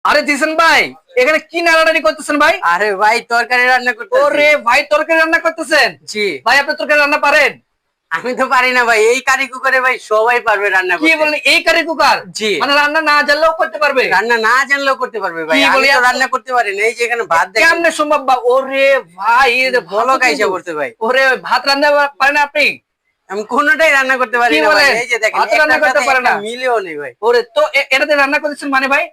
আরে জিসান ভাই, এখানে কি নাড়ানাড়ি করতেছেন ভাই? আরে ভাই তরকারি রান্না করতেছি। ওরে ভাই, তরকারি রান্না করতেছেন? জি। ভাই আপনি তরকারি রান্না পারেন? আমি তো পারি না ভাই, এই কারি কুকারে ভাই সবাই পারবে রান্না কি করতে। বলেন, এই কারি কুকার? জি। মানে রান্না না জানলেও করতে পারবে? রান্না না জানলেও করতে পারবে ভাই। কি আমি বলি তো এত- রান্না করতে পারি না, এই যে এখানে ভাত দেখেন কেমনে সম্ভব? ওরে ভাই, এই যে বলো ভাতও কাইসা কিন্তু- করতে ভাই। ওরে ভাত রান্না পারেন আপনি? আমি কোনোটাই রান্না করতে পারি কি না ভাই। বলেন? এই যে দেখেন ভাত রান্না একটার করতে সাথে পারে একটা না? মিলেও নেই ভাই। ওরে তো এটাতে রান্না করতেছেন মানে ভাই?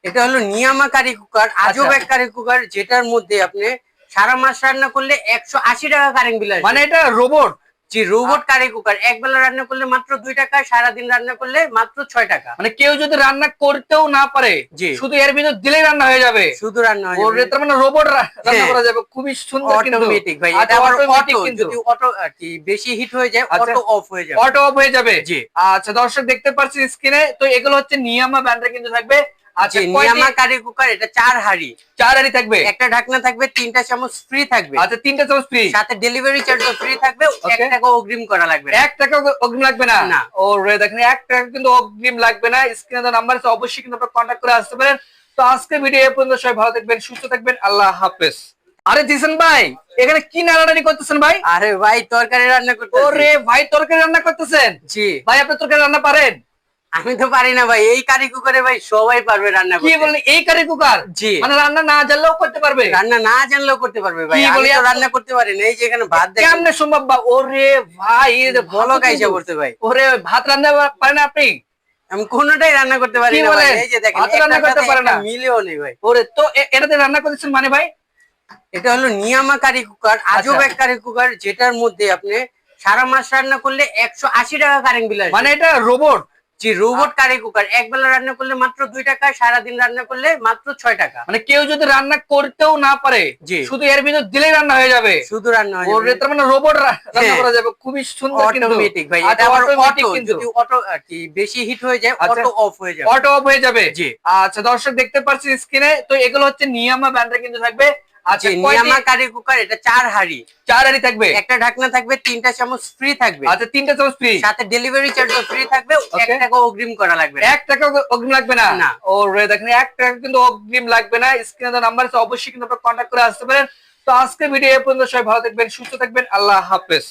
এটা হলো নিয়ামা কারি কুকার, আজব আচ্ছা। এক কারি কুকার, যেটার মধ্যে আপনি সারা মাস রান্না করলে 180 টাকা কারেন্ট বিল আসবে। মানে এটা রোবট? জি, রোবট কারি কুকার। এক বেলা রান্না করলে মাত্র 2 টাকা, সারাদিন রান্না করলে মাত্র 6 টাকা। মানে কেউ যদি রান্না করতেও না পারে, জি। শুধু এর ভিতর দিলেই রান্না হয়ে যাবে? শুধু রান্না হয়ে ওরে, যাবে। তার মানে রোবট রান্না হ্যাঁ। করা যাবে? খুবই সুন্দর কিন্তু। অটোমেটিক ভাই, আচ্ছা, এটা আবার automatic অটো, কিন্তু। যদি অটো আর কি বেশি হিট হয়ে যায় আচ্ছা। অটো অফ হয়ে যাবে। অটো অফ হয়ে যাবে? জি। আচ্ছা, দর্শক দেখতে পাচ্ছেন স্ক্রিনে, তো এগুলো হচ্ছে নিয়ামা ব্র্যান্ডের কিন্তু থাকবে। আচ্ছা, জি, নিয়ামা কারি কুকার, এটা 4 হাঁড়ি, 4 হাঁড়ি থাকবে? একটা ঢাকনা থাকবে, 3টা চামচ ফ্রি থাকবে। আচ্ছা, 3টা চামচ ফ্রি, সাথে ডেলিভারি চার্জও ফ্রি থাকবে, 1 Okay. টাকা অগ্রিম করা লাগবে না। 1 টাকা অগ্রিম লাগবে না? না। ওরে দেখেন, 1 টাকা কিন্তু অগ্রিম লাগবে না। স্ক্রিনে দেওয়া নাম্বার আছে, অবশ্যই কিন্তু আপনারা কন্ট্যাক্ট করে আসতে পারেন। তো আজকে ভিডিও এই পর্যন্ত। সবাই ভালো থাকবেন, সুস্থ থাকবেন, আল্লাহ হাফেজ। আরে জিসান ভাই, এখানে কি নাড়ানাড়ি করতেছেন ভাই? আরে ভাই তরকারি রান্না করতেছি। ওরে ভাই, তরকারি রান্না করতেছেন? জি। ভাই আপনি তরকারি রান্না পারেন? আমি তো পারি না ভাই, এই কারি কুকারে ভাই সবাই পারবে রান্না কি করতে। বলেন, এই কারি কুকার? জি। মানে রান্না না জানলেও করতে পারবে? রান্না না জানলেও করতে পারবে ভাই। কি আমি বলি তো এত- রান্না করতে পারি না, এই যে এখানে ভাত দেখেন কেমনে সম্ভব? ওরে ভাই, এই যে বলো ভাতও কাইসা কিন্তু- করতে ভাই। ওরে ভাত রান্না পারেন আপনি? আমি কোনোটাই রান্না করতে পারি কি না ভাই। বলেন? এই যে দেখেন ভাত রান্না একটার করতে সাথে পারে একটা না? মিলেও নেই ভাই। ওরে তো এটাতে রান্না করতেছেন মানে ভাই? এটা হলো নিয়ামা কারি কুকার, আজব আচ্ছা। এক কারি কুকার, যেটার মধ্যে আপনি সারা মাস রান্না করলে 180 টাকা কারেন্ট বিল আসবে। মানে এটা রোবট? জি, রোবট কারি কুকার। এক বেলা রান্না করলে মাত্র 2 টাকা, সারাদিন রান্না করলে মাত্র 6 টাকা। মানে কেউ যদি রান্না করতেও না পারে, জি। শুধু এর ভিতর দিলেই রান্না হয়ে যাবে? শুধু রান্না হয়ে ওরে, যাবে। তার মানে রোবট রান্না হ্যাঁ। করা যাবে? খুবই সুন্দর কিন্তু। অটোমেটিক ভাই, আচ্ছা, এটা আবার automatic অটো, কিন্তু। যদি অটো আর কি বেশি হিট হয়ে যায় আচ্ছা। অটো অফ হয়ে যাবে। অটো অফ হয়ে যাবে? জি। আচ্ছা, দর্শক দেখতে পাচ্ছেন স্ক্রিনে, তো এগুলো হচ্ছে নিয়ামা ব্র্যান্ডের কিন্তু থাকবে। আচ্ছা, জি, নিয়ামা কারি কুকার, এটা 4 হাঁড়ি, 4 হাঁড়ি থাকবে? একটা ঢাকনা থাকবে, 3টা চামচ ফ্রি থাকবে। আচ্ছা, 3টা চামচ ফ্রি, সাথে ডেলিভারি চার্জও ফ্রি থাকবে, 1 Okay. টাকা অগ্রিম করা লাগবে না। 1 টাকা অগ্রিম লাগবে না? না। ওরে দেখেন, 1 টাকা কিন্তু অগ্রিম লাগবে না। স্ক্রিনে দেওয়া নাম্বার আছে, অবশ্যই কিন্তু আপনারা কন্ট্যাক্ট করে আসতে পারেন। তো আজকে ভিডিও এই পর্যন্ত। সবাই ভালো থাকবেন, সুস্থ থাকবেন, আল্লাহ হাফেজ।